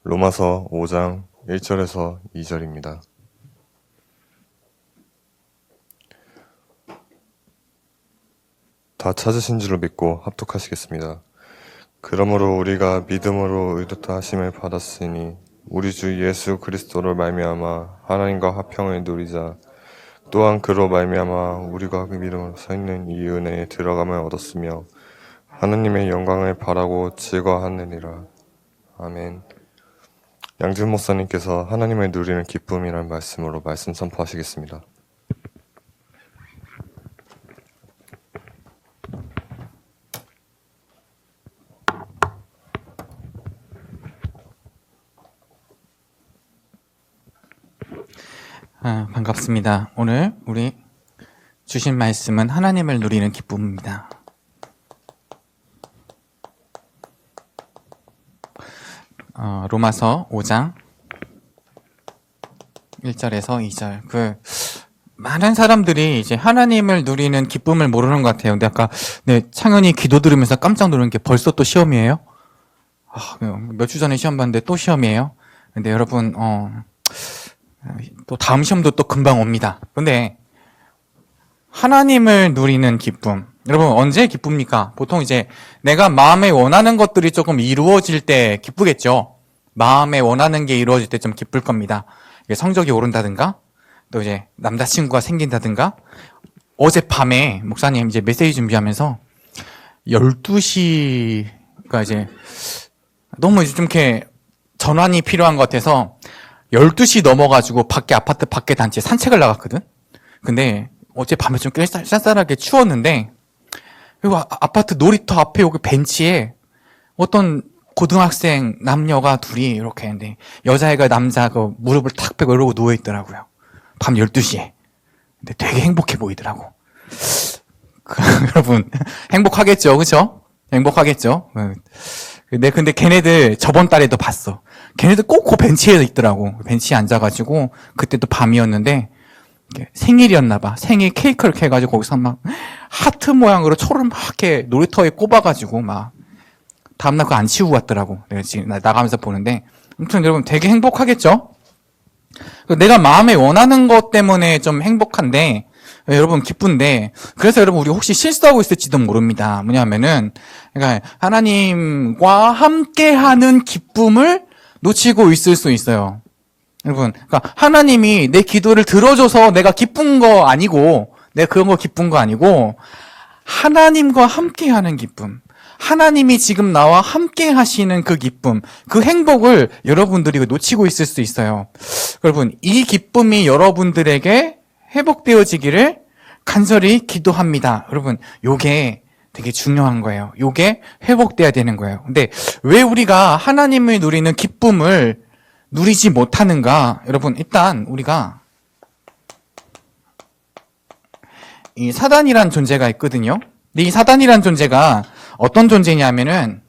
로마서 5장 1절에서 2절입니다. 다 찾으신 줄로 믿고 합독하시겠습니다. 그러므로 우리가 믿음으로 의롭다 하심을 받았으니 우리 주 예수 그리스도로 말미암아 하나님과 화평을 누리자. 또한 그로 말미암아 우리가 그 믿음으로 서 있는 이 은혜에 들어감을 얻었으며 하나님의 영광을 바라고 즐거워하느니라. 아멘. 양준 목사님께서 하나님을 누리는 기쁨이라는 말씀으로 말씀 선포하시겠습니다. 반갑습니다. 오늘 우리 주신 말씀은 하나님을 누리는 기쁨입니다. 로마서 5장 1절에서 2절. 많은 사람들이 이제 하나님을 누리는 기쁨을 모르는 것 같아요. 근데 아까 창현이 기도 들으면서 깜짝 놀란 게 벌써 또 시험이에요? 몇 주 전에 시험 봤는데 또 시험이에요? 근데 여러분, 또 다음 시험도 또 금방 옵니다. 근데 하나님을 누리는 기쁨, 여러분 언제 기쁩니까? 보통 이제 내가 마음에 원하는 것들이 조금 이루어질 때 기쁘겠죠. 마음에 원하는 게 이루어질 때 좀 기쁠 겁니다. 성적이 오른다든가, 또 이제 남자친구가 생긴다든가. 어젯밤에 목사님 이제 메시지 준비하면서 12시가 이제 너무 좀 이렇게 전환이 필요한 것 같아서 12시 넘어가지고 아파트 밖에 단지에 산책을 나갔거든? 근데 어젯밤에 좀 꽤 쌀쌀하게 추웠는데, 그리고 아파트 놀이터 앞에 여기 벤치에 어떤 고등학생 남녀가 둘이 이렇게 했는데, 여자애가 남자 무릎을 탁 빼고 이러고 누워있더라고요. 밤 12시에. 근데 되게 행복해 보이더라고. 여러분, 행복하겠죠? 그쵸? 행복하겠죠? 근데 걔네들 저번 달에도 봤어. 걔네들 꼭 그 벤치에 있더라고. 벤치에 앉아가지고, 그때도 밤이었는데, 생일이었나봐. 생일 케이크를 해가지고 거기서 막 하트 모양으로 초를 막 이렇게 놀이터에 꼽아가지고 막, 다음날 그거 안 치우고 왔더라고. 내가 지금 나가면서 보는데. 아무튼 여러분 되게 행복하겠죠? 내가 마음에 원하는 것 때문에 좀 행복한데, 여러분 기쁜데, 그래서 여러분 우리 혹시 실수하고 있을지도 모릅니다. 뭐냐면은, 그러니까 하나님과 함께하는 기쁨을 놓치고 있을 수 있어요. 여러분, 그러니까 하나님이 내 기도를 들어줘서 내가 기쁜 거 아니고, 내가 그런 거 기쁜 거 아니고, 하나님과 함께하는 기쁨, 하나님이 지금 나와 함께 하시는 그 기쁨, 그 행복을 여러분들이 놓치고 있을 수 있어요. 여러분, 이 기쁨이 여러분들에게 회복되어지기를 간절히 기도합니다. 여러분, 요게 되게 중요한 거예요. 요게 회복돼야 되는 거예요. 근데 왜 우리가 하나님을 누리는 기쁨을 누리지 못하는가? 여러분, 일단 우리가 이 사단이란 존재가 있거든요. 근데 이 사단이란 존재가 어떤 존재냐면은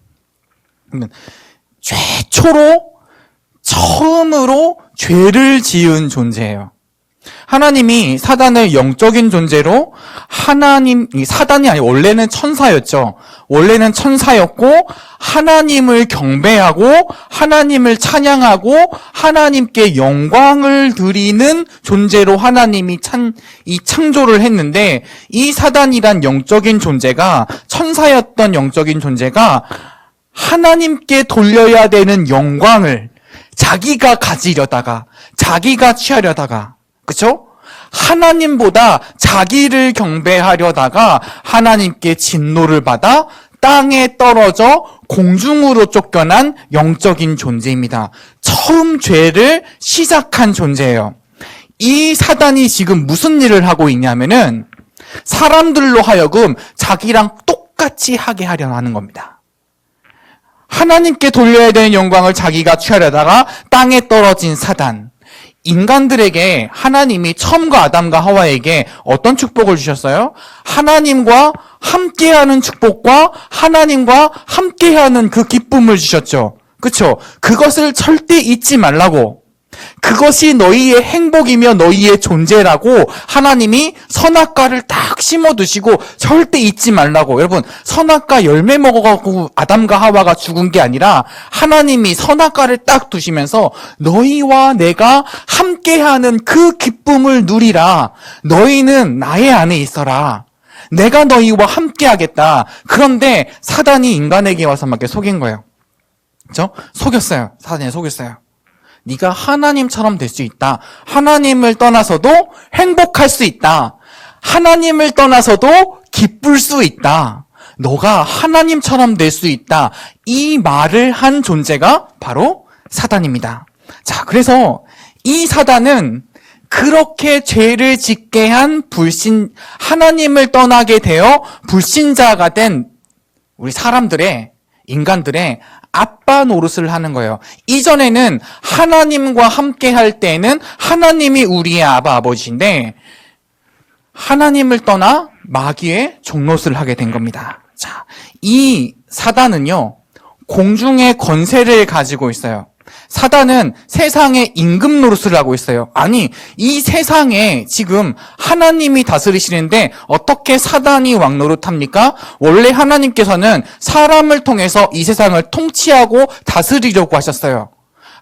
처음으로 죄를 지은 존재예요. 하나님이 사단을 영적인 존재로 사단이 아니고 원래는 천사였죠. 원래는 천사였고 하나님을 경배하고 하나님을 찬양하고 하나님께 영광을 드리는 존재로 하나님이 이 창조를 했는데, 이 사단이란 영적인 존재가, 천사였던 영적인 존재가 하나님께 돌려야 되는 영광을 자기가 가지려다가, 자기가 취하려다가, 그쵸? 하나님보다 자기를 경배하려다가 하나님께 진노를 받아 땅에 떨어져 공중으로 쫓겨난 영적인 존재입니다. 처음 죄를 시작한 존재예요. 이 사단이 지금 무슨 일을 하고 있냐면은 사람들로 하여금 자기랑 똑같이 하게 하려 하는 겁니다. 하나님께 돌려야 되는 영광을 자기가 취하려다가 땅에 떨어진 사단. 인간들에게 하나님이 처음과 아담과 하와에게 어떤 축복을 주셨어요? 하나님과 함께하는 축복과 하나님과 함께하는 그 기쁨을 주셨죠. 그쵸? 그것을 절대 잊지 말라고. 그것이 너희의 행복이며 너희의 존재라고 하나님이 선악과를 딱 심어두시고 절대 잊지 말라고. 여러분, 선악과 열매 먹어가지고 아담과 하와가 죽은 게 아니라 하나님이 선악과를 딱 두시면서 너희와 내가 함께하는 그 기쁨을 누리라. 너희는 나의 안에 있어라. 내가 너희와 함께하겠다. 그런데 사단이 인간에게 와서 막 이렇게 속인 거예요. 그렇죠? 속였어요. 사단이 속였어요. 네가 하나님처럼 될 수 있다. 하나님을 떠나서도 행복할 수 있다. 하나님을 떠나서도 기쁠 수 있다. 너가 하나님처럼 될 수 있다. 이 말을 한 존재가 바로 사단입니다. 자, 그래서 이 사단은 그렇게 죄를 짓게 한 하나님을 떠나게 되어 불신자가 된 우리 인간들의 아빠 노릇을 하는 거예요. 이전에는 하나님과 함께 할 때는 하나님이 우리의 아버지인데 하나님을 떠나 마귀의 종노릇을 하게 된 겁니다. 자, 이 사단은요, 공중의 권세를 가지고 있어요. 사단은 세상의 임금 노릇을 하고 있어요. 아니, 이 세상에 지금 하나님이 다스리시는데 어떻게 사단이 왕노릇합니까? 원래 하나님께서는 사람을 통해서 이 세상을 통치하고 다스리려고 하셨어요.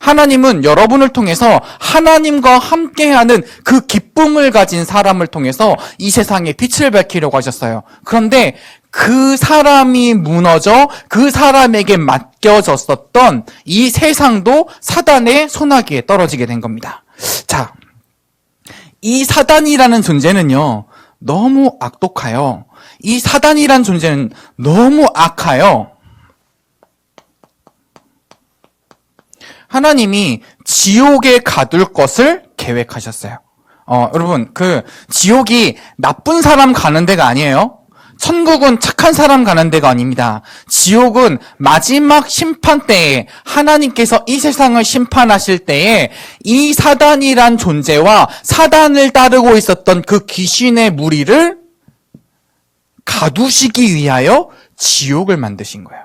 하나님은 여러분을 통해서 하나님과 함께하는 그 기쁨을 가진 사람을 통해서 이 세상에 빛을 밝히려고 하셨어요. 그런데 그 사람이 무너져 그 사람에게 맡겨졌었던 이 세상도 사단의 손아귀에 떨어지게 된 겁니다. 자, 이 사단이라는 존재는요, 너무 악독하여. 이 사단이라는 존재는 너무 악하여. 하나님이 지옥에 가둘 것을 계획하셨어요. 여러분, 지옥이 나쁜 사람 가는 데가 아니에요. 천국은 착한 사람 가는 데가 아닙니다. 지옥은 마지막 심판 때에 하나님께서 이 세상을 심판하실 때에 이 사단이란 존재와 사단을 따르고 있었던 그 귀신의 무리를 가두시기 위하여 지옥을 만드신 거예요.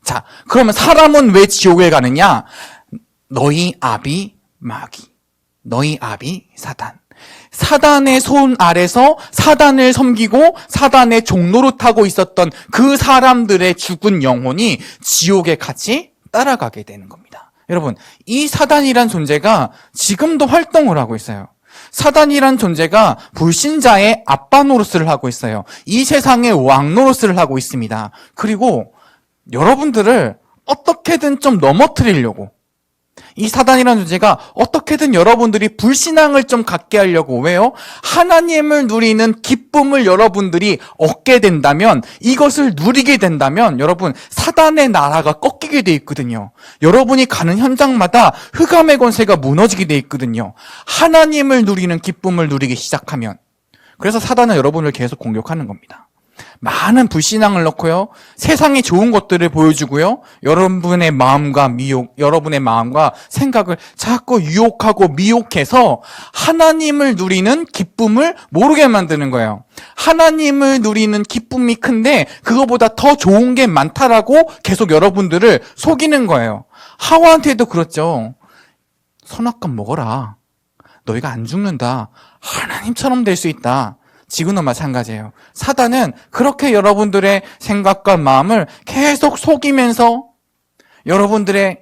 자, 그러면 사람은 왜 지옥에 가느냐? 너희 아비 마귀, 너희 아비 사단. 사단의 손 아래서 사단을 섬기고 사단의 종노릇하고 있었던 그 사람들의 죽은 영혼이 지옥에 같이 따라가게 되는 겁니다. 여러분, 이 사단이란 존재가 지금도 활동을 하고 있어요. 사단이란 존재가 불신자의 아빠 노릇을 하고 있어요. 이 세상의 왕 노릇을 하고 있습니다. 그리고 여러분들을 어떻게든 좀 넘어뜨리려고, 이 사단이라는 존재가 어떻게든 여러분들이 불신앙을 좀 갖게 하려고. 왜요? 하나님을 누리는 기쁨을 여러분들이 얻게 된다면, 이것을 누리게 된다면 여러분, 사단의 나라가 꺾이게 돼 있거든요. 여러분이 가는 현장마다 흑암의 권세가 무너지게 돼 있거든요. 하나님을 누리는 기쁨을 누리기 시작하면. 그래서 사단은 여러분을 계속 공격하는 겁니다. 많은 불신앙을 넣고요, 세상의 좋은 것들을 보여주고요, 여러분의 마음과 생각을 자꾸 유혹하고 미혹해서 하나님을 누리는 기쁨을 모르게 만드는 거예요. 하나님을 누리는 기쁨이 큰데 그거보다 더 좋은 게 많다라고 계속 여러분들을 속이는 거예요. 하와한테도 그렇죠. 선악과 먹어라. 너희가 안 죽는다. 하나님처럼 될 수 있다. 지금도 마찬가지예요. 사단은 그렇게 여러분들의 생각과 마음을 계속 속이면서 여러분들의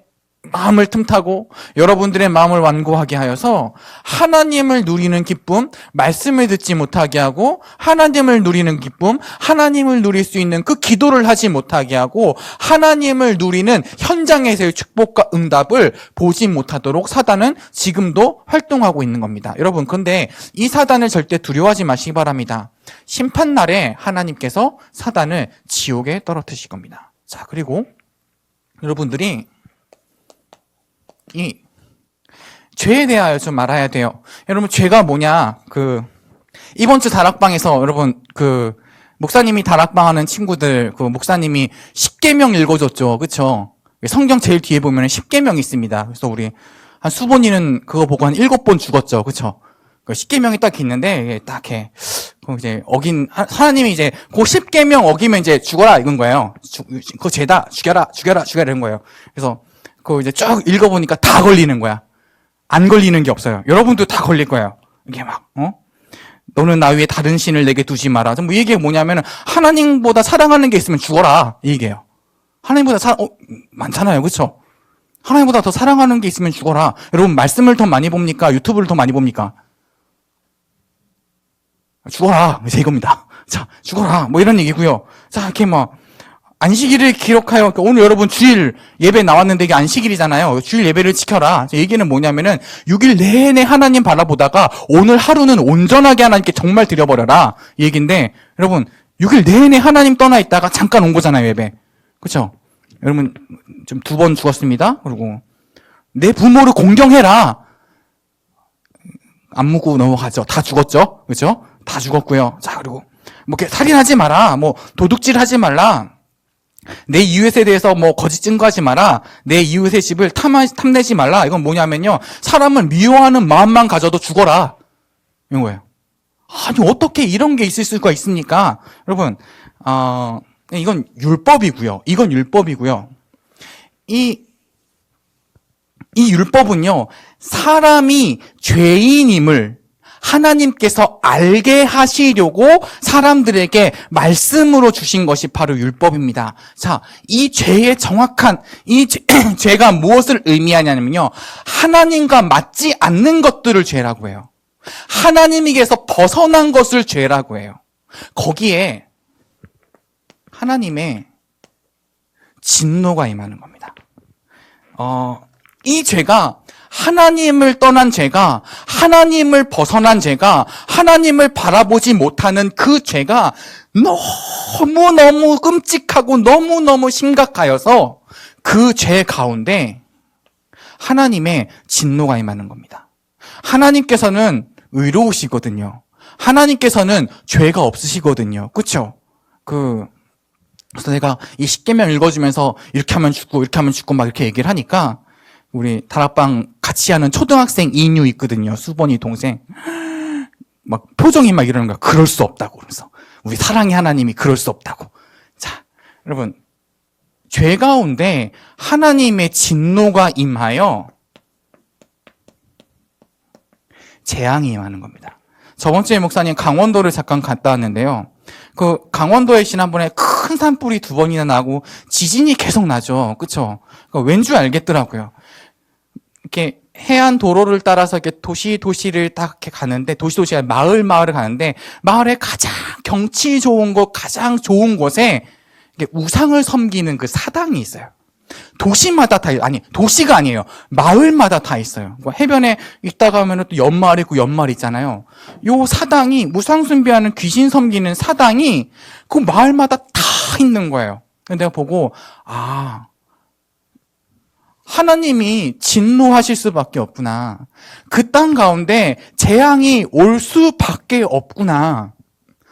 마음을 틈타고 여러분들의 마음을 완고하게 하여서 하나님을 누리는 기쁨, 말씀을 듣지 못하게 하고 하나님을 누리는 기쁨, 하나님을 누릴 수 있는 그 기도를 하지 못하게 하고 하나님을 누리는 현장에서의 축복과 응답을 보지 못하도록 사단은 지금도 활동하고 있는 겁니다. 여러분, 근데 이 사단을 절대 두려워하지 마시기 바랍니다. 심판날에 하나님께서 사단을 지옥에 떨어뜨리실 겁니다. 자, 그리고 여러분들이 이 죄에 대하여 좀 알아야 돼요. 여러분, 죄가 뭐냐? 이번 주 다락방에서 여러분, 목사님이 다락방 하는 친구들, 목사님이 10계명 읽어줬죠. 그쵸? 성경 제일 뒤에 보면 10계명이 있습니다. 그래서 우리 한 수본이는 그거 보고 한 7번 죽었죠. 그쵸? 10계명이 딱 있는데, 딱 해. 이제 하나님이 이제 그 10계명 어기면 이제 죽어라, 이건 거예요. 그거 죄다. 죽여라, 이런 거예요. 그래서 그거 이제 쭉 읽어보니까 다 걸리는 거야. 안 걸리는 게 없어요. 여러분도 다 걸릴 거예요. 이게 막, 너는 나 위에 다른 신을 내게 두지 마라. 뭐 이게 뭐냐면 하나님보다 사랑하는 게 있으면 죽어라. 이 얘기예요. 하나님보다 많잖아요. 그렇죠? 하나님보다 더 사랑하는 게 있으면 죽어라. 여러분 말씀을 더 많이 봅니까? 유튜브를 더 많이 봅니까? 죽어라. 이제 이겁니다. 자, 죽어라. 뭐 이런 얘기고요. 자, 이렇게 뭐 안식일을 기록하여 오늘 여러분 주일 예배 나왔는데 이게 안식일이잖아요. 주일 예배를 지켜라. 얘기는 뭐냐면은 6일 내내 하나님 바라보다가 오늘 하루는 온전하게 하나님께 정말 드려버려라. 이 얘기인데 여러분 6일 내내 하나님 떠나 있다가 잠깐 온 거잖아요. 예배. 그렇죠? 여러분 좀 2번 죽었습니다. 그리고 내 부모를 공경해라. 안 묻고 넘어가죠. 다 죽었죠. 그렇죠? 다 죽었고요. 자, 그리고 뭐 이렇게 살인하지 마라. 뭐 도둑질하지 말라. 내 이웃에 대해서 뭐 거짓 증거하지 마라. 내 이웃의 집을 탐내지 말라. 이건 뭐냐면요. 사람을 미워하는 마음만 가져도 죽어라. 이런 거예요. 아니, 어떻게 이런 게 있을 수가 있습니까? 여러분, 이건 율법이고요. 이건 율법이고요. 이 율법은요, 사람이 죄인임을 하나님께서 알게 하시려고 사람들에게 말씀으로 주신 것이 바로 율법입니다. 자, 이 죄의 정확한, 죄가 무엇을 의미하냐면요. 하나님과 맞지 않는 것들을 죄라고 해요. 하나님에게서 벗어난 것을 죄라고 해요. 거기에 하나님의 진노가 임하는 겁니다. 이 죄가 하나님을 떠난 죄가, 하나님을 벗어난 죄가, 하나님을 바라보지 못하는 그 죄가 너무너무 끔찍하고 너무너무 심각하여서 그 죄 가운데 하나님의 진노가 임하는 겁니다. 하나님께서는 의로우시거든요. 하나님께서는 죄가 없으시거든요. 그렇죠? 그래서 내가 이 십계명 읽어주면서 이렇게 하면 죽고 이렇게 하면 죽고 막 이렇게 얘기를 하니까 우리 다락방 같이 하는 초등학생 이뉴 있거든요. 수번이 동생. 막 표정이 막 이러는 거야. 그럴 수 없다고. 그러면서 우리 사랑의 하나님이 그럴 수 없다고. 자, 여러분. 죄 가운데 하나님의 진노가 임하여 재앙이 임하는 겁니다. 저번 주에 목사님 강원도를 잠깐 갔다 왔는데요. 그 강원도에 지난번에 큰 산불이 2번이나 나고 지진이 계속 나죠. 그쵸? 왠 줄 알겠더라고요. 이렇게 해안 도로를 따라서 이렇게 도시를 딱 이렇게 가는데, 도시가 마을을 가는데, 마을에 가장 경치 좋은 곳, 가장 좋은 곳에 이렇게 우상을 섬기는 그 사당이 있어요. 도시마다 도시가 아니에요. 마을마다 다 있어요. 해변에 있다가 하면 또 연마을 있고 연마을 있잖아요. 요 사당이, 우상 숭배하는 귀신 섬기는 사당이 그 마을마다 다 있는 거예요. 내가 보고, 하나님이 진노하실 수밖에 없구나. 그 땅 가운데 재앙이 올 수밖에 없구나.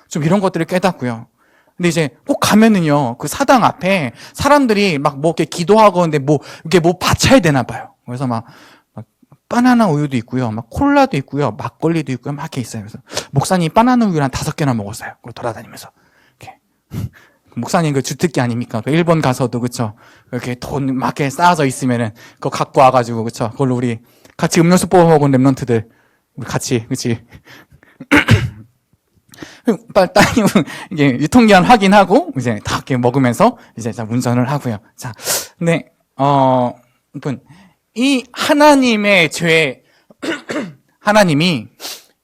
좀 이런 것들을 깨닫고요. 근데 이제 꼭 가면은요, 그 사당 앞에 사람들이 막 뭐 이렇게 기도하고 근데 이렇게 바쳐야 되나 봐요. 그래서 막 바나나 우유도 있고요, 막 콜라도 있고요, 막걸리도 있고요, 막 이렇게 있어요. 그래서 목사님 바나나 우유를 한 5개나 먹었어요. 그리고 돌아다니면서. 이렇게. 목사님 그 주특기 아닙니까? 그 일본 가서도 그쵸? 이렇게 돈 막 이렇게 쌓아져 있으면은 그거 갖고 와가지고 그쵸? 그걸로 우리 같이 음료수 뽑아 먹은 랩런트들 우리 같이 그치? 따님은 이게 유통기한 확인하고 이제 다 이렇게 먹으면서 이제 운전을 하고요. 자, 근데 이 하나님의 죄, 하나님이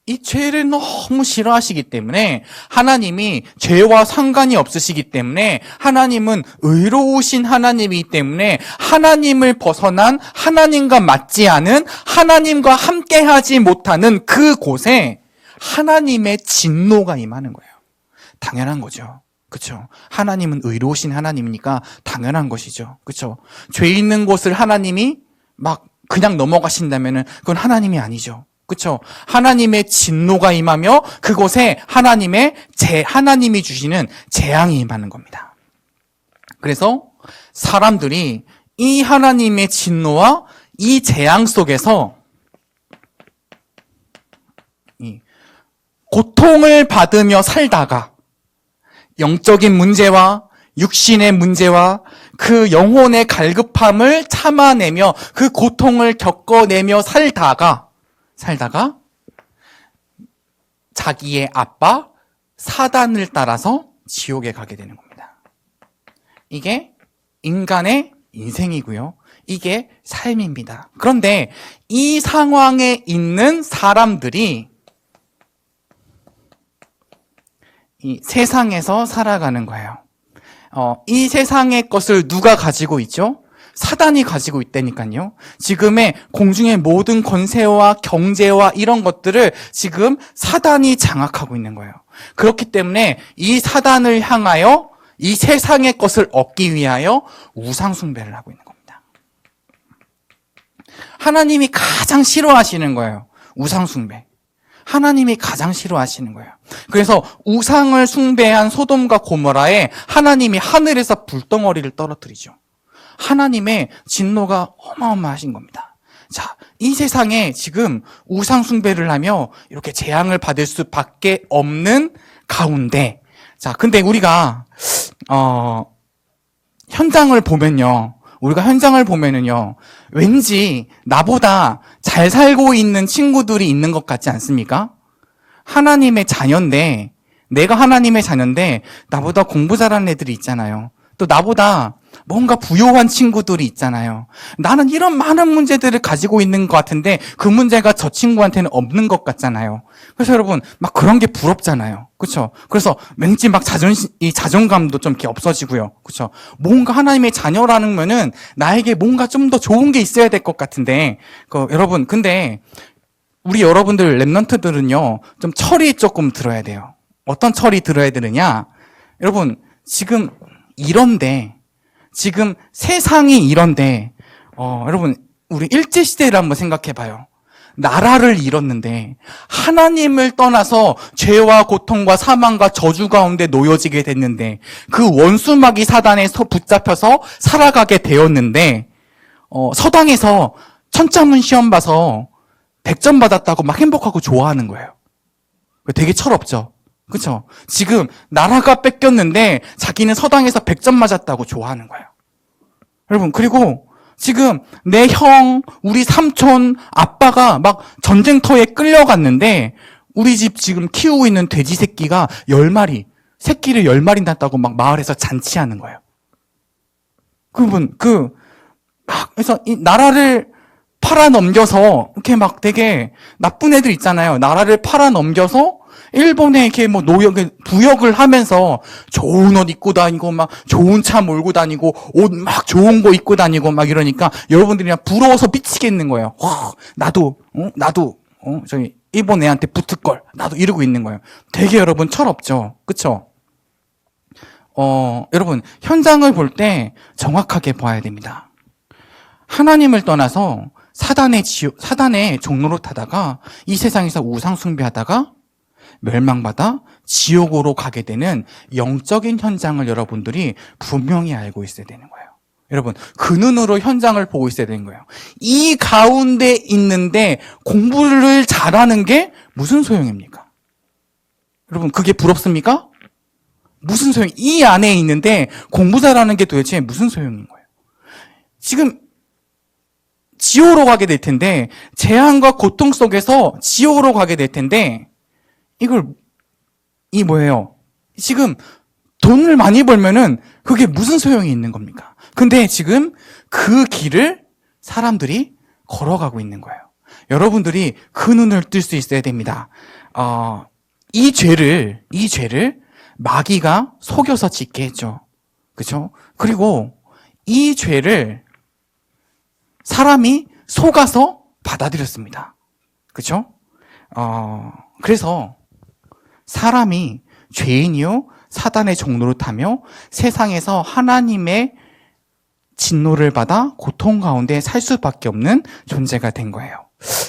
이 죄를 너무 싫어하시기 때문에 하나님이 죄와 상관이 없으시기 때문에 하나님은 의로우신 하나님이기 때문에 하나님을 벗어난 하나님과 맞지 않은 하나님과 함께하지 못하는 그곳에 하나님의 진노가 임하는 거예요. 당연한 거죠. 그렇죠? 하나님은 의로우신 하나님이니까 당연한 것이죠. 그렇죠? 죄 있는 곳을 하나님이 막 그냥 넘어가신다면은 그건 하나님이 아니죠. 그렇죠? 하나님의 진노가 임하며 그곳에 하나님이 주시는 재앙이 임하는 겁니다. 그래서 사람들이 이 하나님의 진노와 이 재앙 속에서 고통을 받으며 살다가 영적인 문제와 육신의 문제와 그 영혼의 갈급함을 참아내며 그 고통을 겪어내며 살다가 자기의 아빠 사단을 따라서 지옥에 가게 되는 겁니다. 이게 인간의 인생이고요. 이게 삶입니다. 그런데 이 상황에 있는 사람들이 이 세상에서 살아가는 거예요. 이 세상의 것을 누가 가지고 있죠? 사단이 가지고 있다니까요. 지금의 공중의 모든 권세와 경제와 이런 것들을 지금 사단이 장악하고 있는 거예요. 그렇기 때문에 이 사단을 향하여 이 세상의 것을 얻기 위하여 우상 숭배를 하고 있는 겁니다. 하나님이 가장 싫어하시는 거예요. 우상 숭배. 하나님이 가장 싫어하시는 거예요. 그래서 우상을 숭배한 소돔과 고모라에 하나님이 하늘에서 불덩어리를 떨어뜨리죠. 하나님의 진노가 어마어마하신 겁니다. 자, 이 세상에 지금 우상 숭배를 하며 이렇게 재앙을 받을 수밖에 없는 가운데, 자, 근데 우리가 현장을 보면요, 왠지 나보다 잘 살고 있는 친구들이 있는 것 같지 않습니까? 하나님의 자녀인데, 내가 하나님의 자녀인데, 나보다 공부 잘하는 애들이 있잖아요. 또 나보다 뭔가 부유한 친구들이 있잖아요. 나는 이런 많은 문제들을 가지고 있는 것 같은데, 그 문제가 저 친구한테는 없는 것 같잖아요. 그래서 여러분, 막 그런 게 부럽잖아요. 그쵸? 그래서 왠지 막 자존감도 좀 이렇게 없어지고요. 그쵸? 뭔가 하나님의 자녀라는 거는 나에게 뭔가 좀 더 좋은 게 있어야 될 것 같은데, 여러분, 근데 우리 여러분들 랩런트들은요, 좀 철이 조금 들어야 돼요. 어떤 철이 들어야 되느냐? 여러분, 지금 세상이 이런데, 여러분, 우리 일제시대를 한번 생각해 봐요. 나라를 잃었는데, 하나님을 떠나서 죄와 고통과 사망과 저주 가운데 놓여지게 됐는데, 그 원수마귀 사단에 붙잡혀서 살아가게 되었는데, 서당에서 천자문 시험 봐서 100점 받았다고 막 행복하고 좋아하는 거예요. 되게 철없죠? 그쵸? 지금 나라가 뺏겼는데 자기는 서당에서 100점 맞았다고 좋아하는 거예요. 여러분, 그리고 지금 내 형, 우리 삼촌, 아빠가 막 전쟁터에 끌려갔는데 우리 집 지금 키우고 있는 돼지 새끼가 10마리, 새끼를 10마리 낳았다고 막 마을에서 잔치하는 거예요. 그래서 이 나라를 팔아넘겨서 이렇게 막 되게 나쁜 애들 있잖아요. 나라를 팔아넘겨서 일본에 이렇게 뭐 부역을 하면서 좋은 옷 입고 다니고 막 좋은 차 몰고 다니고 옷 막 좋은 거 입고 다니고 막 이러니까 여러분들이 그냥 부러워서 미치겠는 거예요. 와, 나도 저기 일본 애한테 붙을 걸 나도 이러고 있는 거예요. 되게 여러분 철없죠, 그렇죠? 여러분 현장을 볼 때 정확하게 봐야 됩니다. 하나님을 떠나서 사단의 종로로 타다가 이 세상에서 우상 숭배하다가 멸망받아 지옥으로 가게 되는 영적인 현장을 여러분들이 분명히 알고 있어야 되는 거예요. 여러분, 그 눈으로 현장을 보고 있어야 되는 거예요. 이 가운데 있는데 공부를 잘하는 게 무슨 소용입니까? 여러분, 그게 부럽습니까? 무슨 소용? 이 안에 있는데 공부 잘하는 게 도대체 무슨 소용인 거예요? 지금 지옥으로 가게 될 텐데, 재앙과 고통 속에서 지옥으로 가게 될 텐데, 뭐예요? 지금 돈을 많이 벌면은 그게 무슨 소용이 있는 겁니까? 근데 지금 그 길을 사람들이 걸어가고 있는 거예요. 여러분들이 그 눈을 뜰 수 있어야 됩니다. 이 죄를 마귀가 속여서 짓게 했죠. 그죠? 그리고 이 죄를 사람이 속아서 받아들였습니다. 그죠? 그래서 사람이 죄인이요 사단의 종로를 타며 세상에서 하나님의 진노를 받아 고통 가운데 살 수밖에 없는 존재가 된 거예요.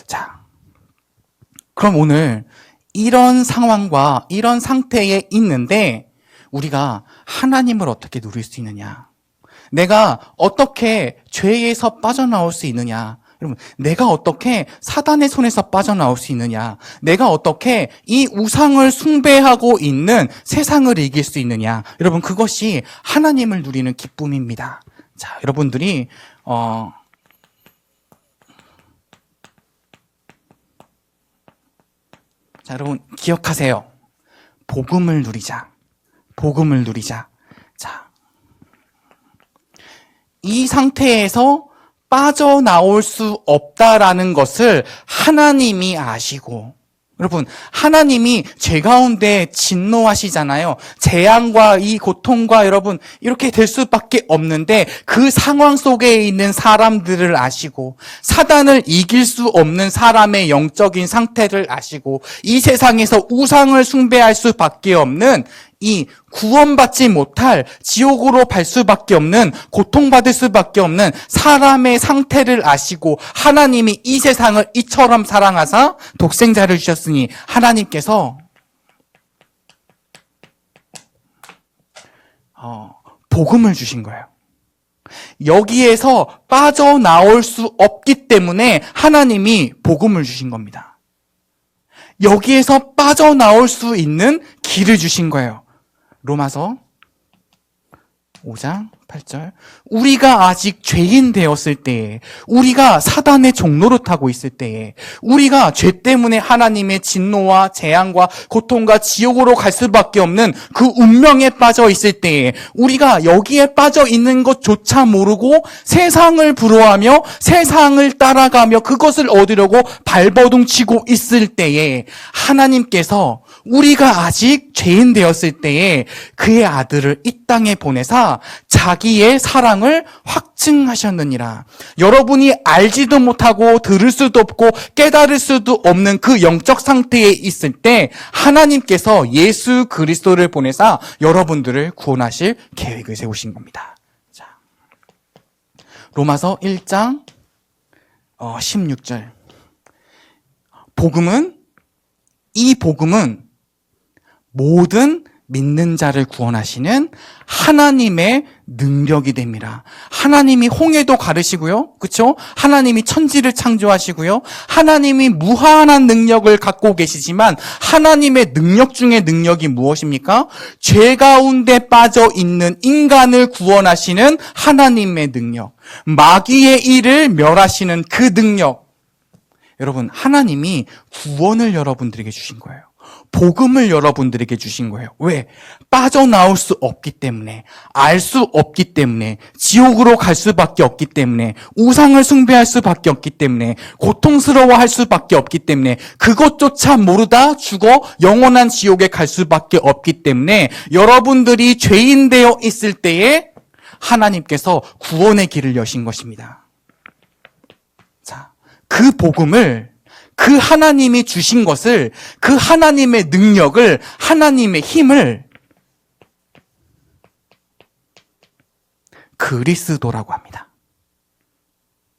자, 그럼 오늘 이런 상황과 이런 상태에 있는데 우리가 하나님을 어떻게 누릴 수 있느냐? 내가 어떻게 죄에서 빠져나올 수 있느냐? 여러분, 내가 어떻게 사단의 손에서 빠져나올 수 있느냐? 내가 어떻게 이 우상을 숭배하고 있는 세상을 이길 수 있느냐? 여러분, 그것이 하나님을 누리는 기쁨입니다. 자, 여러분들이 자, 여러분 기억하세요. 복음을 누리자. 복음을 누리자. 자, 이 상태에서 빠져나올 수 없다라는 것을 하나님이 아시고, 여러분, 하나님이 죄 가운데 진노하시잖아요. 재앙과 이 고통과 여러분, 이렇게 될 수밖에 없는데 그 상황 속에 있는 사람들을 아시고, 사단을 이길 수 없는 사람의 영적인 상태를 아시고, 이 세상에서 우상을 숭배할 수밖에 없는 이 구원받지 못할 지옥으로 갈 수밖에 없는, 고통받을 수밖에 없는 사람의 상태를 아시고, 하나님이 이 세상을 이처럼 사랑하사 독생자를 주셨으니 하나님께서 복음을 주신 거예요. 여기에서 빠져나올 수 없기 때문에 하나님이 복음을 주신 겁니다. 여기에서 빠져나올 수 있는 길을 주신 거예요. 로마서 5장 8절. 우리가 아직 죄인 되었을 때에, 우리가 사단의 종로를 타고 있을 때에, 우리가 죄 때문에 하나님의 진노와 재앙과 고통과 지옥으로 갈 수밖에 없는 그 운명에 빠져 있을 때에, 우리가 여기에 빠져 있는 것조차 모르고 세상을 부러워하며 세상을 따라가며 그것을 얻으려고 발버둥치고 있을 때에, 하나님께서 우리가 아직 죄인 되었을 때에 그의 아들을 이 땅에 보내사 자기의 사랑을 확증하셨느니라. 여러분이 알지도 못하고 들을 수도 없고 깨달을 수도 없는 그 영적 상태에 있을 때 하나님께서 예수 그리스도를 보내사 여러분들을 구원하실 계획을 세우신 겁니다. 자, 로마서 1장 16절. 이 복음은 모든 믿는 자를 구원하시는 하나님의 능력이 됩니다. 하나님이 홍해도 가르시고요. 그렇죠? 하나님이 천지를 창조하시고요. 하나님이 무한한 능력을 갖고 계시지만 하나님의 능력 중에 능력이 무엇입니까? 죄 가운데 빠져 있는 인간을 구원하시는 하나님의 능력. 마귀의 일을 멸하시는 그 능력. 여러분, 하나님이 구원을 여러분들에게 주신 거예요. 복음을 여러분들에게 주신 거예요. 왜? 빠져나올 수 없기 때문에, 알 수 없기 때문에, 지옥으로 갈 수밖에 없기 때문에, 우상을 숭배할 수밖에 없기 때문에, 고통스러워할 수밖에 없기 때문에, 그것조차 모르다 죽어 영원한 지옥에 갈 수밖에 없기 때문에, 여러분들이 죄인 되어 있을 때에 하나님께서 구원의 길을 여신 것입니다. 자, 그 복음을, 그 하나님이 주신 것을, 그 하나님의 능력을, 하나님의 힘을 그리스도라고 합니다.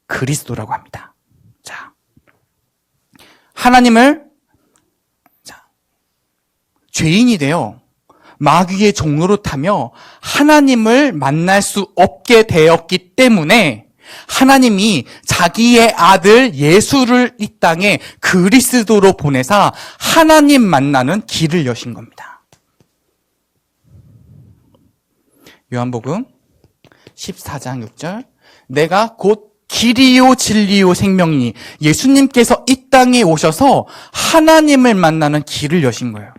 그리스도라고 합니다. 자, 하나님을, 죄인이 되어 마귀의 종로를 타며 하나님을 만날 수 없게 되었기 때문에 하나님이 자기의 아들 예수를 이 땅에 그리스도로 보내사 하나님 만나는 길을 여신 겁니다. 요한복음 14장 6절. 내가 곧 길이요 진리요 생명이니, 예수님께서 이 땅에 오셔서 하나님을 만나는 길을 여신 거예요.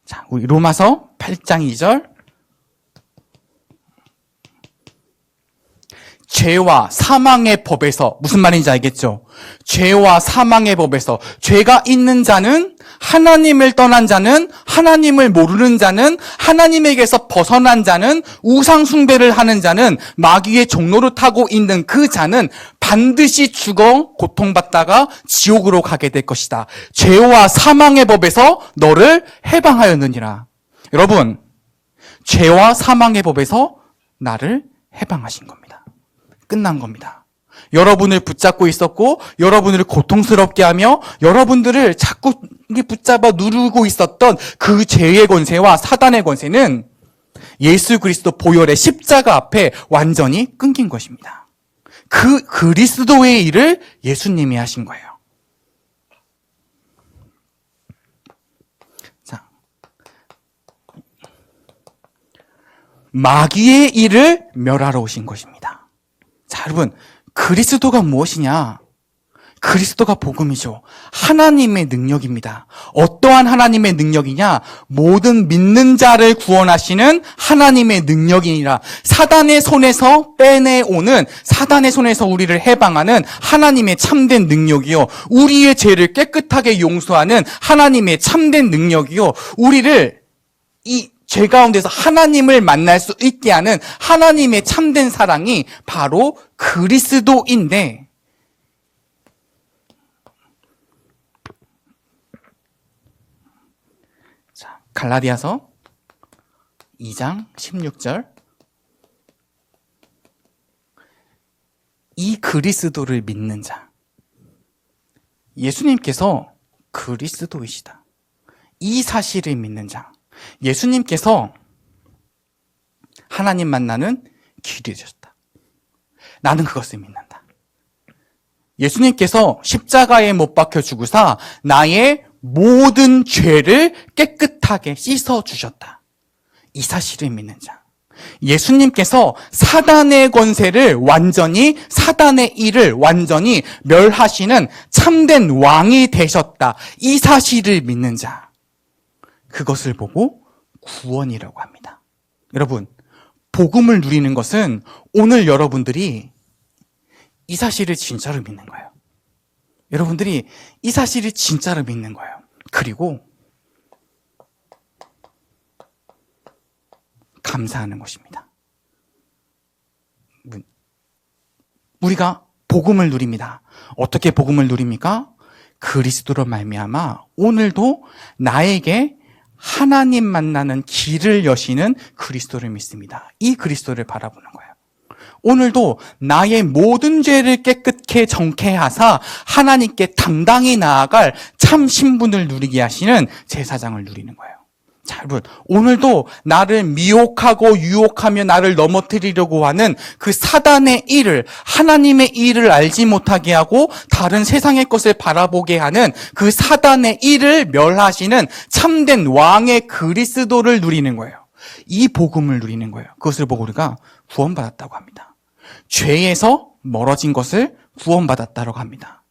자, 우리 로마서 8장 2절. 죄와 사망의 법에서, 무슨 말인지 알겠죠? 죄와 사망의 법에서, 죄가 있는 자는, 하나님을 떠난 자는, 하나님을 모르는 자는, 하나님에게서 벗어난 자는, 우상 숭배를 하는 자는, 마귀의 종로를 타고 있는 그 자는 반드시 죽어 고통받다가 지옥으로 가게 될 것이다. 죄와 사망의 법에서 너를 해방하였느니라. 여러분, 죄와 사망의 법에서 나를 해방하신 겁니다. 끝난 겁니다. 여러분을 붙잡고 있었고, 여러분을 고통스럽게 하며, 여러분들을 자꾸 붙잡아 누르고 있었던 그 죄의 권세와 사단의 권세는 예수 그리스도 보혈의 십자가 앞에 완전히 끊긴 것입니다. 그 그리스도의 일을 예수님이 하신 거예요. 자, 마귀의 일을 멸하러 오신 것입니다. 자, 여러분, 그리스도가 무엇이냐? 그리스도가 복음이죠. 하나님의 능력입니다. 어떠한 하나님의 능력이냐? 모든 믿는 자를 구원하시는 하나님의 능력이니라. 사단의 손에서 빼내오는, 사단의 손에서 우리를 해방하는 하나님의 참된 능력이요. 우리의 죄를 깨끗하게 용서하는 하나님의 참된 능력이요. 우리를 이 죄 가운데서 하나님을 만날 수 있게 하는 하나님의 참된 사랑이 바로 그리스도인데, 갈라디아서 2장 16절. 이 그리스도를 믿는 자. 예수님께서 그리스도이시다. 이 사실을 믿는 자. 예수님께서 하나님 만나는 길이 되셨다. 나는 그것을 믿는다. 예수님께서 십자가에 못 박혀 죽으사 나의 모든 죄를 깨끗하게 씻어주셨다. 이 사실을 믿는 자. 예수님께서 사단의 권세를 완전히, 사단의 일을 완전히 멸하시는 참된 왕이 되셨다. 이 사실을 믿는 자. 그것을 보고 구원이라고 합니다. 여러분, 복음을 누리는 것은 오늘 여러분들이 이 사실을 진짜로 믿는 거예요. 여러분들이 이 사실을 진짜로 믿는 거예요. 그리고 감사하는 것입니다. 우리가 복음을 누립니다. 어떻게 복음을 누립니까? 그리스도로 말미암아 오늘도 나에게 하나님 만나는 길을 여시는 그리스도를 믿습니다. 이 그리스도를 바라보는 거예요. 오늘도 나의 모든 죄를 깨끗게 정케하사 하나님께 당당히 나아갈 참 신분을 누리게 하시는 제사장을 누리는 거예요. 자, 여러분, 오늘도 나를 미혹하고 유혹하며 나를 넘어뜨리려고 하는 그 사단의 일을, 하나님의 일을 알지 못하게 하고 다른 세상의 것을 바라보게 하는 그 사단의 일을 멸하시는 참된 왕의 그리스도를 누리는 거예요. 이 복음을 누리는 거예요. 그것을 보고 우리가 구원받았다고 합니다. 죄에서 멀어진 것을 구원받았다고 합니다.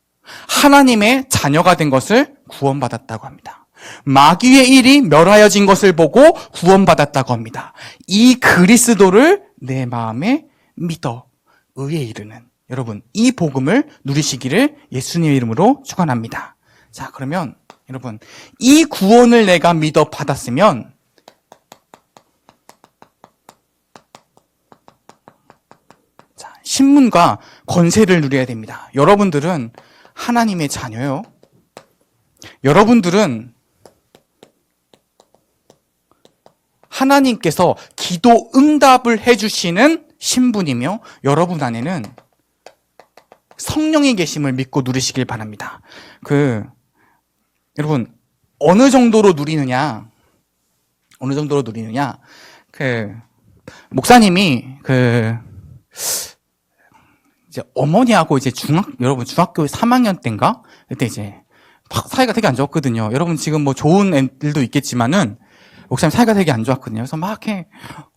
하나님의 자녀가 된 것을 구원받았다고 합니다. 마귀의 일이 멸하여진 것을 보고 구원받았다고 합니다. 이 그리스도를 내 마음에 믿어 의에 이르는, 여러분, 이 복음을 누리시기를 예수님의 이름으로 축원합니다. 자, 그러면 여러분, 이 구원을 내가 믿어 받았으면 신문과 권세를 누려야 됩니다. 여러분들은 하나님의 자녀요. 여러분들은 하나님께서 기도 응답을 해주시는 신분이며 여러분 안에는 성령이 계심을 믿고 누리시길 바랍니다. 여러분, 어느 정도로 누리느냐, 목사님이 이제 어머니하고 이제 여러분 중학교 3학년 때인가? 그때 이제 사이가 되게 안 좋았거든요. 여러분 지금 뭐 좋은 애들도 있겠지만은 목사님 사이가 되게 안 좋았거든요. 그래서 막 이렇게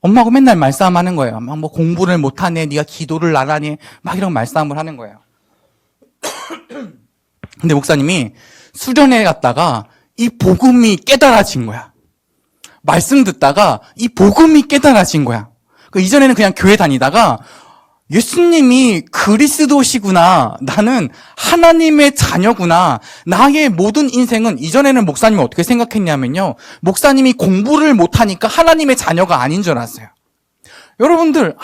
엄마하고 맨날 말싸움하는 거예요. 막 뭐 공부를 못하네, 네가 기도를 안 하니, 막 이런 말싸움을 하는 거예요. 근데 목사님이 수련회 갔다가 이 복음이 깨달아진 거야. 말씀 듣다가 이 복음이 깨달아진 거야. 이전에는 그냥 교회 다니다가 예수님이 그리스도시구나, 나는 하나님의 자녀구나, 나의 모든 인생은, 이전에는 목사님이 어떻게 생각했냐면요, 목사님이 공부를 못하니까 하나님의 자녀가 아닌 줄 알았어요. 여러분들,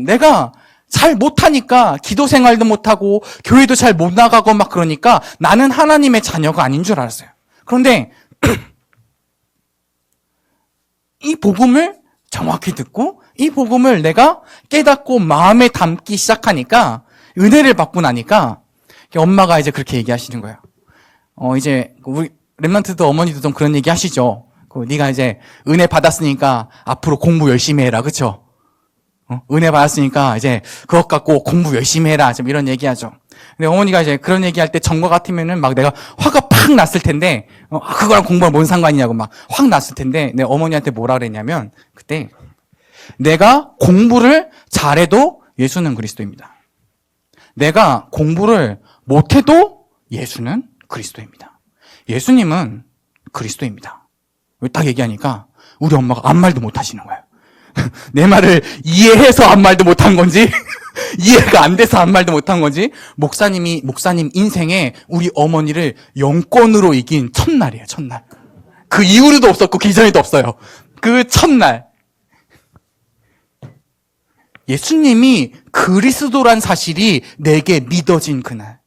내가 잘 못하니까 기도 생활도 못하고 교회도 잘 못 나가고 막 그러니까 나는 하나님의 자녀가 아닌 줄 알았어요. 그런데 이 복음을 정확히 듣고 이 복음을 내가 깨닫고 마음에 담기 시작하니까, 은혜를 받고 나니까 엄마가 이제 그렇게 얘기하시는 거예요. 이제 우리 렘넌트도 어머니도 좀 그런 얘기 하시죠. 네가 이제 은혜 받았으니까 앞으로 공부 열심히 해라. 그쵸? 은혜 받았으니까 이제 그것 갖고 공부 열심히 해라. 좀 이런 얘기하죠. 근데 어머니가 이제 그런 얘기할 때 전과 같으면은 막 내가 화가 팍 났을 텐데, 그거랑 공부랑 뭔 상관이냐고 막 확 났을 텐데, 내 어머니한테 뭐라 그랬냐면, 그때 내가 공부를 잘해도 예수는 그리스도입니다. 내가 공부를 못해도 예수는 그리스도입니다. 예수님은 그리스도입니다. 딱 얘기하니까 우리 엄마가 아무 말도 못 하시는 거예요. 내 말을 이해해서 아무 말도 못한 건지 이해가 안 돼서 아무 말도 못한 건지 목사님 인생에 우리 어머니를 영권으로 이긴 첫날이에요. 첫날. 그 이후로도 없었고 그 이전에도 없어요. 그 첫날. 예수님이 그리스도란 사실이 내게 믿어진 그날.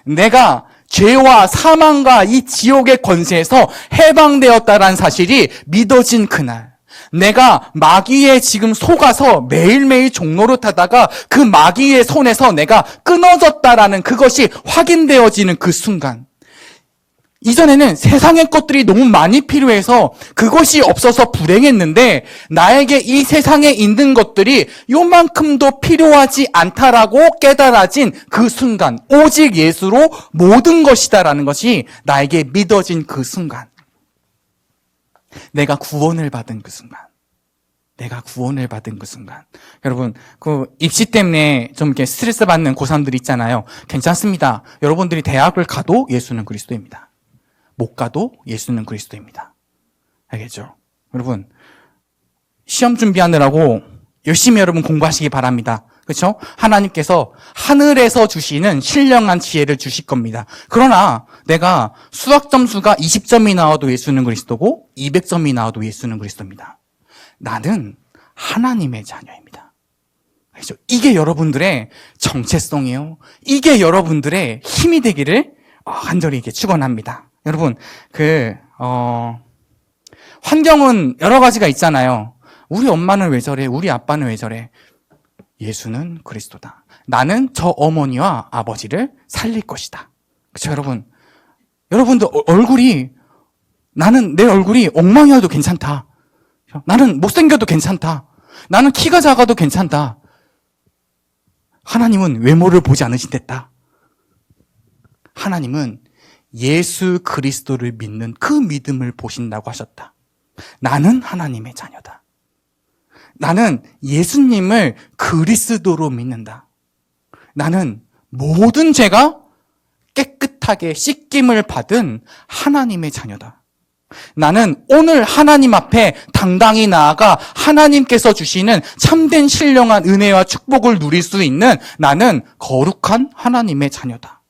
내가 죄와 사망과 이 지옥의 권세에서 해방되었다라는 사실이 믿어진 그날. 내가 마귀에 지금 속아서 매일매일 종로를 타다가 그 마귀의 손에서 내가 끊어졌다라는 그것이 확인되어지는 그 순간. 이전에는 세상의 것들이 너무 많이 필요해서 그것이 없어서 불행했는데 나에게 이 세상에 있는 것들이 요만큼도 필요하지 않다라고 깨달아진 그 순간, 오직 예수로 모든 것이다라는 것이 나에게 믿어진 그 순간, 내가 구원을 받은 그 순간, 내가 구원을 받은 그 순간. 여러분, 그 입시 때문에 좀 이렇게 스트레스 받는 고3들 있잖아요. 괜찮습니다. 여러분들이 대학을 가도 예수는 그리스도입니다. 못 가도 예수는 그리스도입니다. 알겠죠? 여러분, 시험 준비하느라고 열심히 여러분 공부하시기 바랍니다. 그렇죠? 하나님께서 하늘에서 주시는 신령한 지혜를 주실 겁니다. 그러나 내가 수학 점수가 20점이 나와도 예수는 그리스도고 200점이 나와도 예수는 그리스도입니다. 나는 하나님의 자녀입니다. 그렇죠? 이게 여러분들의 정체성이에요. 이게 여러분들의 힘이 되기를 간절히 이렇게 축원합니다. 여러분, 환경은 여러 가지가 있잖아요. 우리 엄마는 왜 저래? 우리 아빠는 왜 저래? 예수는 그리스도다. 나는 저 어머니와 아버지를 살릴 것이다. 그렇죠, 여러분? 여러분도 나는 내 얼굴이 엉망이어도 괜찮다. 나는 못생겨도 괜찮다. 나는 키가 작아도 괜찮다. 하나님은 외모를 보지 않으신댔다. 하나님은 예수 그리스도를 믿는 그 믿음을 보신다고 하셨다. 나는 하나님의 자녀다. 나는 예수님을 그리스도로 믿는다. 나는 모든 죄가 깨끗하게 씻김을 받은 하나님의 자녀다. 나는 오늘 하나님 앞에 당당히 나아가 하나님께서 주시는 참된 신령한 은혜와 축복을 누릴 수 있는 나는 거룩한 하나님의 자녀다.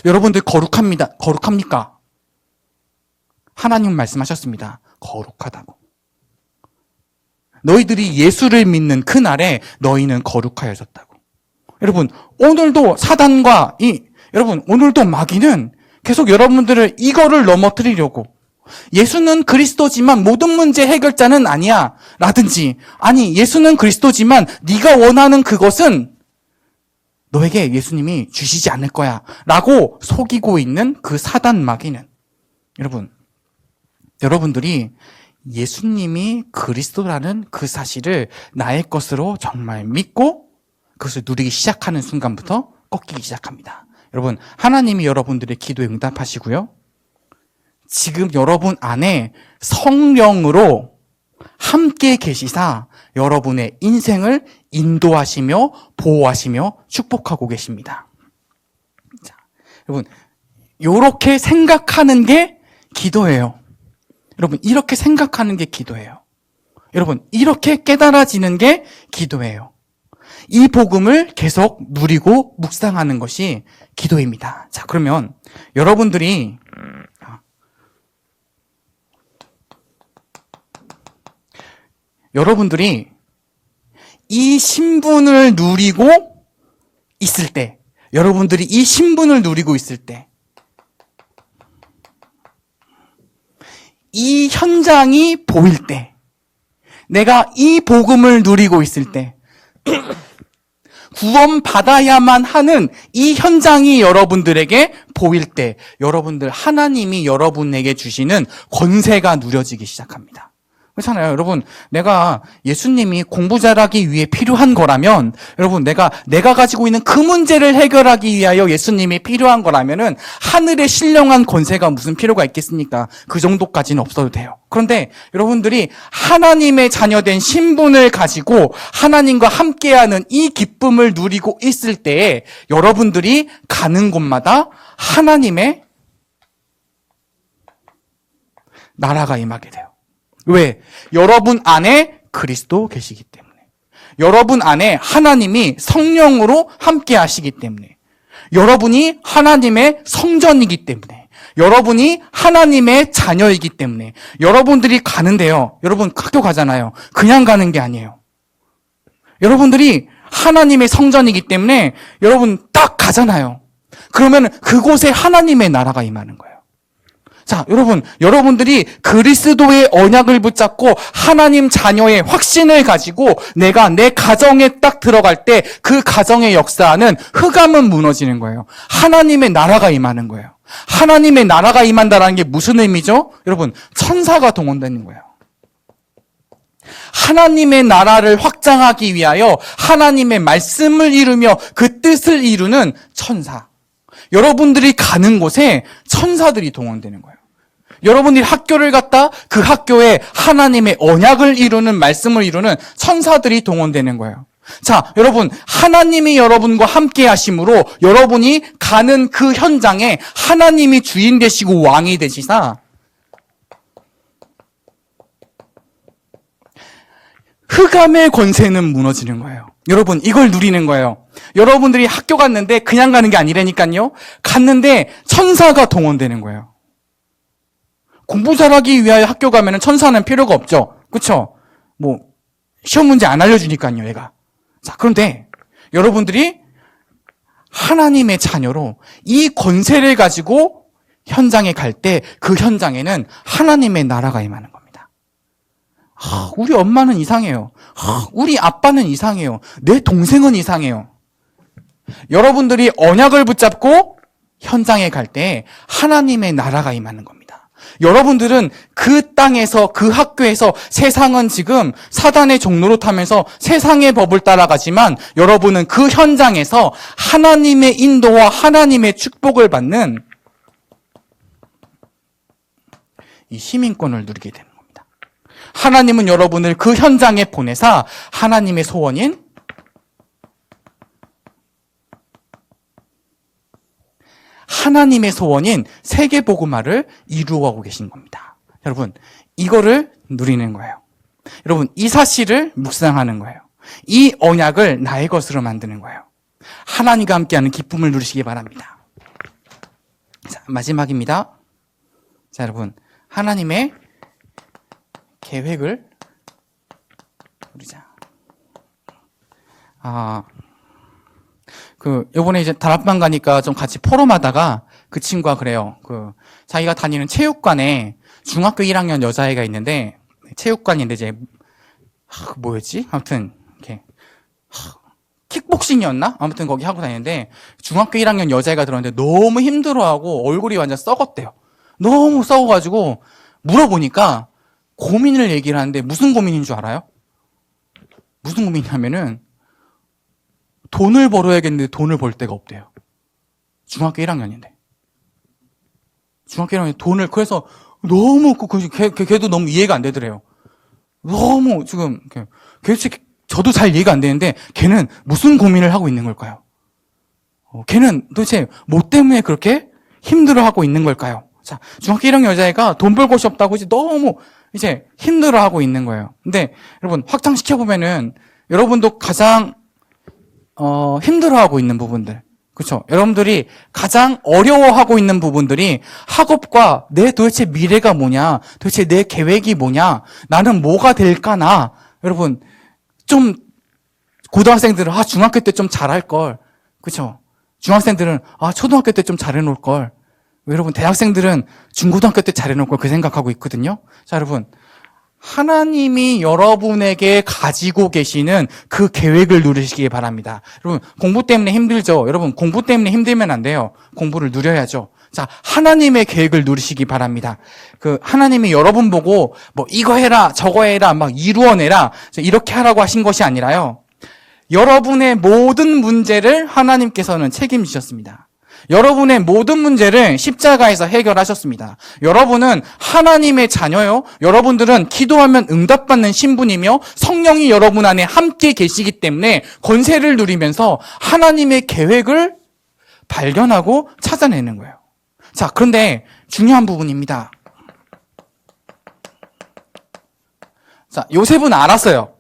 여러분들 거룩합니까? 하나님 말씀하셨습니다. 거룩하다고. 너희들이 예수를 믿는 그날에 너희는 거룩하여졌다고. 여러분, 오늘도 사단과 오늘도 마귀는 계속 여러분들을 이거를 넘어뜨리려고, 예수는 그리스도지만 모든 문제 해결자는 아니야 라든지, 아니 예수는 그리스도지만 네가 원하는 그것은 너에게 예수님이 주시지 않을 거야 라고 속이고 있는 그 사단 마귀는, 여러분들이 예수님이 그리스도라는 그 사실을 나의 것으로 정말 믿고 그것을 누리기 시작하는 순간부터 꺾이기 시작합니다. 여러분, 하나님이 여러분들의 기도에 응답하시고요, 지금 여러분 안에 성령으로 함께 계시사 여러분의 인생을 인도하시며 보호하시며 축복하고 계십니다. 자, 여러분, 이렇게 생각하는 게 기도예요. 여러분, 이렇게 생각하는 게 기도예요. 여러분, 이렇게 깨달아지는 게 기도예요. 이 복음을 계속 누리고 묵상하는 것이 기도입니다. 자, 그러면 여러분들이 이 신분을 누리고 있을 때, 여러분들이 이 신분을 누리고 있을 때, 이 현장이 보일 때, 내가 이 복음을 누리고 있을 때, 구원받아야만 하는 이 현장이 여러분들에게 보일 때 여러분들 하나님이 여러분에게 주시는 권세가 누려지기 시작합니다. 그렇잖아요. 여러분, 내가 예수님이 공부 잘하기 위해 필요한 거라면, 여러분, 내가 가지고 있는 그 문제를 해결하기 위하여 예수님이 필요한 거라면은 하늘의 신령한 권세가 무슨 필요가 있겠습니까? 그 정도까지는 없어도 돼요. 그런데 여러분들이 하나님의 자녀된 신분을 가지고 하나님과 함께하는 이 기쁨을 누리고 있을 때에 여러분들이 가는 곳마다 하나님의 나라가 임하게 돼요. 왜? 여러분 안에 그리스도 계시기 때문에. 여러분 안에 하나님이 성령으로 함께 하시기 때문에. 여러분이 하나님의 성전이기 때문에. 여러분이 하나님의 자녀이기 때문에. 여러분들이 가는데요. 여러분 학교 가잖아요. 그냥 가는 게 아니에요. 여러분들이 하나님의 성전이기 때문에 여러분 딱 가잖아요. 그러면 그곳에 하나님의 나라가 임하는 거예요. 자, 여러분들이 그리스도의 언약을 붙잡고 하나님 자녀의 확신을 가지고 내가 내 가정에 딱 들어갈 때 그 가정의 역사는 흑암은 무너지는 거예요. 하나님의 나라가 임하는 거예요. 하나님의 나라가 임한다는 게 무슨 의미죠? 여러분, 천사가 동원되는 거예요. 하나님의 나라를 확장하기 위하여 하나님의 말씀을 이루며 그 뜻을 이루는 천사. 여러분들이 가는 곳에 천사들이 동원되는 거예요. 여러분들이 학교를 갔다 그 학교에 하나님의 언약을 이루는 말씀을 이루는 천사들이 동원되는 거예요. 자, 여러분, 하나님이 여러분과 함께 하심으로 여러분이 가는 그 현장에 하나님이 주인 되시고 왕이 되시사 흑암의 권세는 무너지는 거예요. 여러분, 이걸 누리는 거예요. 여러분들이 학교 갔는데 그냥 가는 게 아니라니까요. 갔는데 천사가 동원되는 거예요. 공부 잘하기 위하여 학교 가면 천사는 필요가 없죠. 그렇죠? 시험 문제 안 알려주니까요, 얘가. 자, 그런데 여러분들이 하나님의 자녀로 이 권세를 가지고 현장에 갈 때 그 현장에는 하나님의 나라가 임하는 겁니다. 우리 엄마는 이상해요. 우리 아빠는 이상해요. 내 동생은 이상해요. 여러분들이 언약을 붙잡고 현장에 갈 때 하나님의 나라가 임하는 겁니다. 여러분들은 그 땅에서, 그 학교에서 세상은 지금 사단의 종로로 타면서 세상의 법을 따라가지만 여러분은 그 현장에서 하나님의 인도와 하나님의 축복을 받는 이 시민권을 누리게 되는 겁니다. 하나님은 여러분을 그 현장에 보내사 하나님의 소원인 세계복음화를 이루어가고 계신 겁니다. 여러분, 이거를 누리는 거예요. 여러분, 이 사실을 묵상하는 거예요. 이 언약을 나의 것으로 만드는 거예요. 하나님과 함께하는 기쁨을 누리시기 바랍니다. 자, 마지막입니다. 자, 여러분, 하나님의 계획을 누리자. 요번에 이제 다락방 가니까 좀 같이 포럼하다가 그 친구가 그래요. 자기가 다니는 체육관에 중학교 1학년 여자애가 있는데, 체육관인데 이제, 뭐였지? 아무튼, 이렇게, 킥복싱이었나? 아무튼 거기 하고 다니는데, 중학교 1학년 여자애가 들었는데 너무 힘들어하고 얼굴이 완전 썩었대요. 너무 썩어가지고, 물어보니까 고민을 얘기를 하는데 무슨 고민인 줄 알아요? 무슨 고민이냐면은, 돈을 벌어야겠는데 돈을 벌 데가 없대요. 중학교 1학년인데. 중학교 1학년 돈을, 그래서 너무, 걔도 너무 이해가 안 되더래요. 너무 지금, 저도 잘 이해가 안 되는데, 걔는 무슨 고민을 하고 있는 걸까요? 걔는 도대체 뭐 때문에 그렇게 힘들어하고 있는 걸까요? 자, 중학교 1학년 여자애가 돈 벌 곳이 없다고 이제 너무 이제 힘들어하고 있는 거예요. 근데 여러분, 확장시켜보면은 여러분도 가장 힘들어하고 있는 부분들. 그렇죠? 여러분들이 가장 어려워하고 있는 부분들이 학업과 내 도대체 미래가 뭐냐? 도대체 내 계획이 뭐냐? 나는 뭐가 될까나? 여러분, 좀 고등학생들은 중학교 때 좀 잘할 걸. 그렇죠? 중학생들은 초등학교 때 좀 잘해 놓을 걸. 여러분, 대학생들은 중고등학교 때 잘해 놓을 걸 그 생각하고 있거든요. 자, 여러분, 하나님이 여러분에게 가지고 계시는 그 계획을 누리시기 바랍니다. 여러분, 공부 때문에 힘들죠? 여러분, 공부 때문에 힘들면 안 돼요. 공부를 누려야죠. 자, 하나님의 계획을 누리시기 바랍니다. 하나님이 여러분 보고, 이거 해라, 저거 해라, 막 이루어내라, 이렇게 하라고 하신 것이 아니라요. 여러분의 모든 문제를 하나님께서는 책임지셨습니다. 여러분의 모든 문제를 십자가에서 해결하셨습니다. 여러분은 하나님의 자녀요. 여러분들은 기도하면 응답받는 신분이며 성령이 여러분 안에 함께 계시기 때문에 권세를 누리면서 하나님의 계획을 발견하고 찾아내는 거예요. 자, 그런데 중요한 부분입니다. 자, 요셉은 알았어요.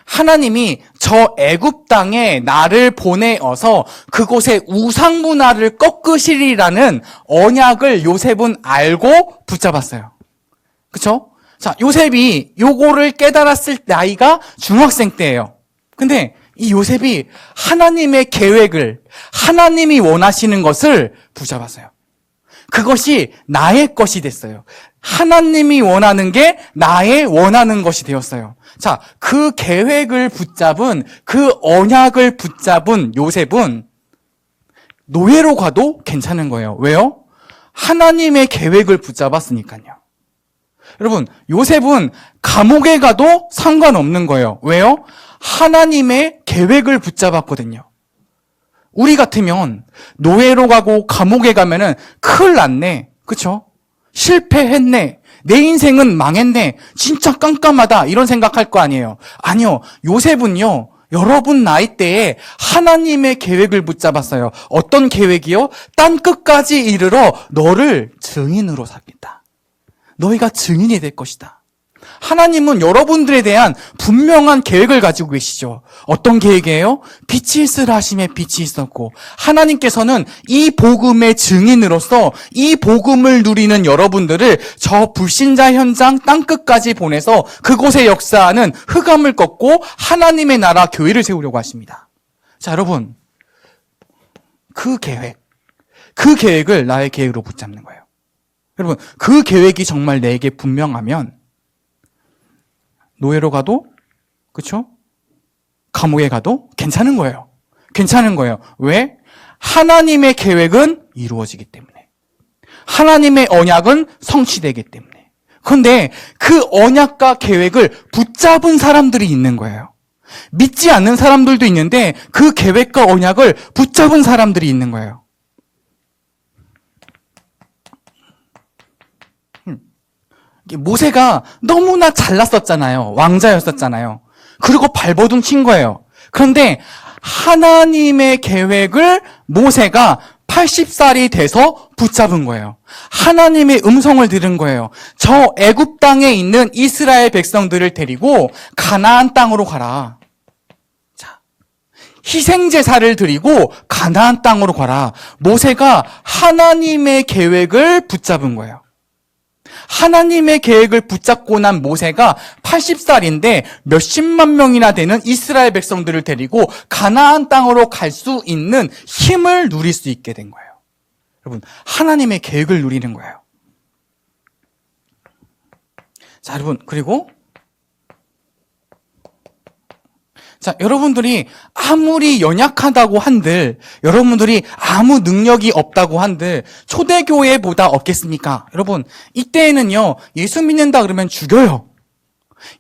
하나님이 저 애굽 땅에 나를 보내어서 그곳의 우상 문화를 꺾으시리라는 언약을 요셉은 알고 붙잡았어요. 그쵸? 자, 요셉이 요거를 깨달았을 나이가 중학생 때예요. 근데 이 요셉이 하나님의 계획을, 하나님이 원하시는 것을 붙잡았어요. 그것이 나의 것이 됐어요. 하나님이 원하는 게 나의 원하는 것이 되었어요. 자, 그 계획을 붙잡은, 그 언약을 붙잡은 요셉은 노예로 가도 괜찮은 거예요. 왜요? 하나님의 계획을 붙잡았으니까요. 여러분, 요셉은 감옥에 가도 상관없는 거예요. 왜요? 하나님의 계획을 붙잡았거든요. 우리 같으면 노예로 가고 감옥에 가면은 큰일 났네. 그쵸? 실패했네. 내 인생은 망했네. 진짜 깜깜하다. 이런 생각할 거 아니에요. 아니요. 요셉은요. 여러분 나이대에 하나님의 계획을 붙잡았어요. 어떤 계획이요? 땅 끝까지 이르러 너를 증인으로 삼겠다. 너희가 증인이 될 것이다. 하나님은 여러분들에 대한 분명한 계획을 가지고 계시죠. 어떤 계획이에요? 빛이 있으라 하심에 빛이 있었고, 하나님께서는 이 복음의 증인으로서 이 복음을 누리는 여러분들을 저 불신자 현장 땅끝까지 보내서 그곳에 역사하는 흑암을 꺾고 하나님의 나라 교회를 세우려고 하십니다. 자, 여러분, 그 계획을 나의 계획으로 붙잡는 거예요. 여러분, 그 계획이 정말 내게 분명하면 노예로 가도, 그쵸? 감옥에 가도 괜찮은 거예요. 왜? 하나님의 계획은 이루어지기 때문에. 하나님의 언약은 성취되기 때문에. 그런데 그 언약과 계획을 붙잡은 사람들이 있는 거예요. 믿지 않는 사람들도 있는데 그 계획과 언약을 붙잡은 사람들이 있는 거예요. 모세가 너무나 잘났었잖아요. 왕자였었잖아요. 그리고 발버둥 친 거예요. 그런데 하나님의 계획을 모세가 80살이 돼서 붙잡은 거예요. 하나님의 음성을 들은 거예요. 저 애굽 땅에 있는 이스라엘 백성들을 데리고 가나안 땅으로 가라. 자, 희생 제사를 드리고 가나안 땅으로 가라. 모세가 하나님의 계획을 붙잡은 거예요. 하나님의 계획을 붙잡고 난 모세가 80살인데 몇십만 명이나 되는 이스라엘 백성들을 데리고 가나안 땅으로 갈 수 있는 힘을 누릴 수 있게 된 거예요. 여러분, 하나님의 계획을 누리는 거예요. 자, 여러분, 그리고 여러분들이 아무리 연약하다고 한들, 여러분들이 아무 능력이 없다고 한들 초대교회보다 없겠습니까? 여러분, 이때에는요, 예수 믿는다 그러면 죽여요.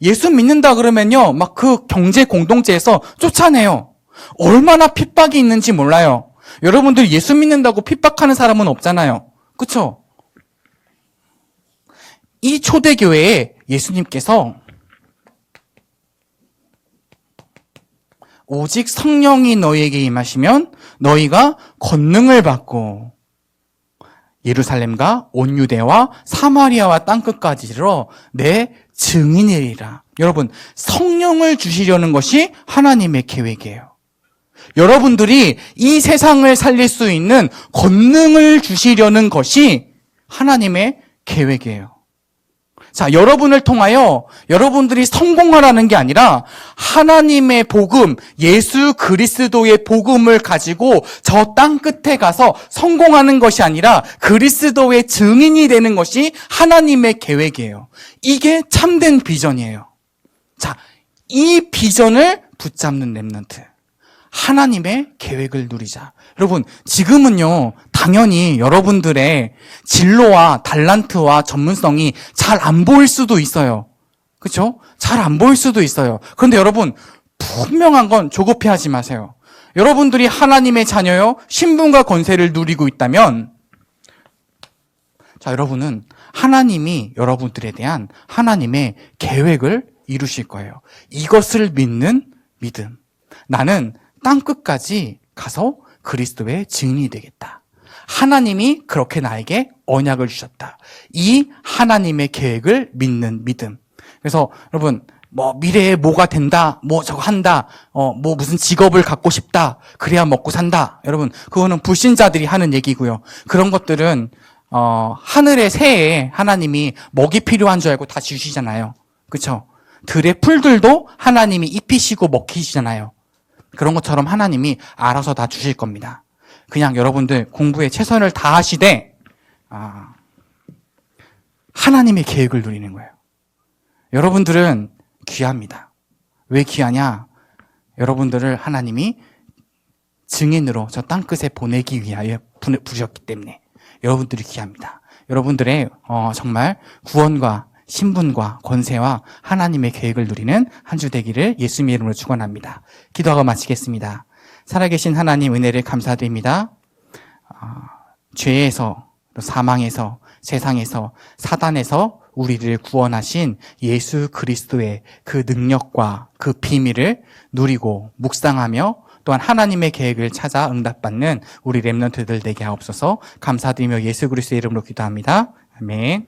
예수 믿는다 그러면요, 막 그 경제 공동체에서 쫓아내요. 얼마나 핍박이 있는지 몰라요. 여러분들 예수 믿는다고 핍박하는 사람은 없잖아요. 그쵸? 이 초대교회에 예수님께서 오직 성령이 너희에게 임하시면 너희가 권능을 받고 예루살렘과 온 유대와 사마리아와 땅끝까지 이르러 내 증인이리라. 여러분, 성령을 주시려는 것이 하나님의 계획이에요. 여러분들이 이 세상을 살릴 수 있는 권능을 주시려는 것이 하나님의 계획이에요. 자, 여러분을 통하여 여러분들이 성공하라는 게 아니라 하나님의 복음, 예수 그리스도의 복음을 가지고 저 땅 끝에 가서 성공하는 것이 아니라 그리스도의 증인이 되는 것이 하나님의 계획이에요. 이게 참된 비전이에요. 자, 이 비전을 붙잡는 렘넌트. 하나님의 계획을 누리자. 여러분, 지금은요, 당연히 여러분들의 진로와 달란트와 전문성이 잘 안 보일 수도 있어요. 그렇죠? 잘 안 보일 수도 있어요. 그런데 여러분, 분명한 건 조급해하지 마세요. 여러분들이 하나님의 자녀요, 신분과 권세를 누리고 있다면, 자, 여러분은 하나님이 여러분들에 대한 하나님의 계획을 이루실 거예요. 이것을 믿는 믿음. 나는 땅 끝까지 가서 그리스도의 증인이 되겠다. 하나님이 그렇게 나에게 언약을 주셨다. 이 하나님의 계획을 믿는 믿음. 그래서 여러분, 미래에 뭐가 된다, 저거 한다, 무슨 직업을 갖고 싶다, 그래야 먹고 산다. 여러분, 그거는 불신자들이 하는 얘기고요. 그런 것들은, 하늘의 새에 하나님이 먹이 필요한 줄 알고 다 주시잖아요. 그쵸? 들의 풀들도 하나님이 입히시고 먹히시잖아요. 그런 것처럼 하나님이 알아서 다 주실 겁니다. 그냥 여러분들 공부에 최선을 다하시되 하나님의 계획을 누리는 거예요. 여러분들은 귀합니다. 왜 귀하냐? 여러분들을 하나님이 증인으로 저 땅끝에 보내기 위하여 부르셨기 때문에 여러분들이 귀합니다. 여러분들의 정말 구원과 신분과 권세와 하나님의 계획을 누리는 한 주 되기를 예수님의 이름으로 축원합니다. 기도하고 마치겠습니다. 살아계신 하나님 은혜를 감사드립니다. 죄에서, 사망에서, 세상에서, 사단에서 우리를 구원하신 예수 그리스도의 그 능력과 그 비밀을 누리고 묵상하며 또한 하나님의 계획을 찾아 응답받는 우리 렘넌트들 되게 하옵소서. 감사드리며 예수 그리스도의 이름으로 기도합니다. 아멘.